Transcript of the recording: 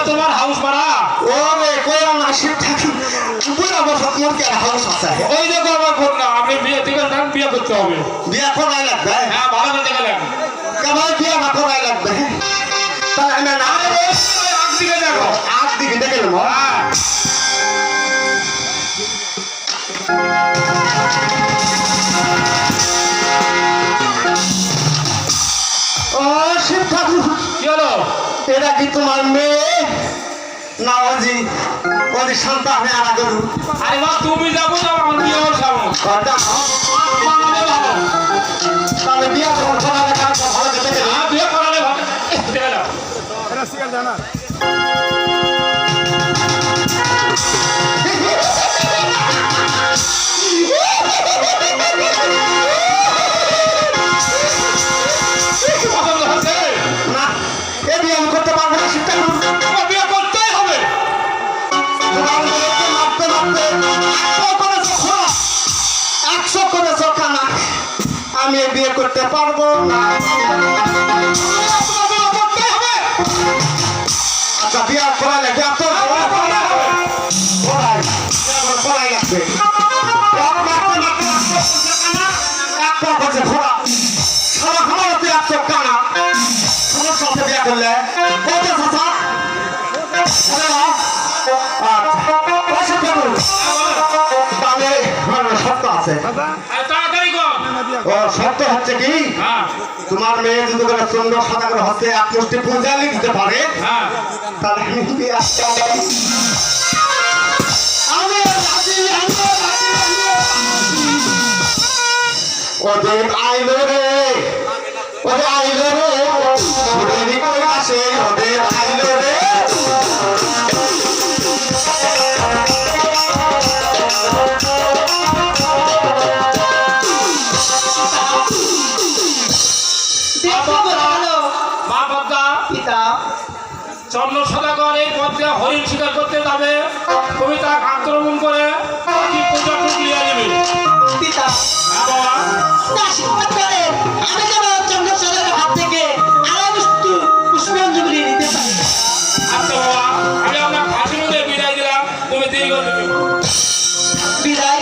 তোমার হাউস ভাড়া ওরে কইলাম না শিব ঠাকুর পুরা বছর মোর কি হাউস আছে ওই দেখো আমার ফোন না আপনি বিয়ে থেকে যান বিয়ে করতে হবে বিয়া করাই লাগবে হ্যাঁ ভালো করতে গেলেন কেমন বিয়া না করাই লাগবে তাহলে আমি না আগ দিকে দেখো আগ দিকে দেখে নেবো হ্যাঁ ও শিব ঠাকুর কি হলো এটা কি তোমার মেয়ে না ওজি ওজি সন্তান আনা গরু আরে মা তুমি যাবো না আমার বিয়ে হল যাবো তাহলে বিয়া যখন করালে কাজটা ভালো যেতে গেলে হ্যাঁ বিয়ে করালে ভালো দেখে নাও এটা শিকার জানা পছন্দ হচ্ছে না এ বিয়ে আমি করতে পারবো না শিব ঠাকুর আমার বিয়ে করতেই হবে মারতে মারতে 100 করেছো কানা আমি এ বিয়ে করতে পারবো না তোমার বিয়ে করতেই হবে আচ্ছা বিয়ে করালে বিয়ে তো করাই লাগবে সারা খাবার তুই 100 কানা তোমার সাথে বিয়ে করলে কত কথা শর্ত আছে তাড়াতাড়ি কর ও শর্ত হচ্ছে কি হ্যাঁ তোমার মেয়ে যদি করে চন্দ্র সাদা করে হচ্ছে এক মুষ্টি পূজালি দিতে পারে হ্যাঁ তাহলে আমি বিয়ে আসতে পারি। আমি রাজি, আমি রাজি। ওদের আইলো রে ওদের আইলো রে ওদেরই কই আসে ওদের আইলো রে মা বাবা পিতা চন্দ্র সদাগর এই পথে হরিণ শিকার করতে যাবে তুমি তাকে আক্রমণ করে কি পূজা টুকলিয়ে নেবে পিতা হ্যাঁ বাবা আশীর্বাদ করেন আমি যেন চন্দ্রচন্দ্রের হাত থেকে আরো পুষ্পাঞ্জলি নিতে পারি। আচ্ছা বাবা আমি আপনার ফাঁসি মধ্যে বিদায় দিলাম তুমি দিয়ে করবে বিদায়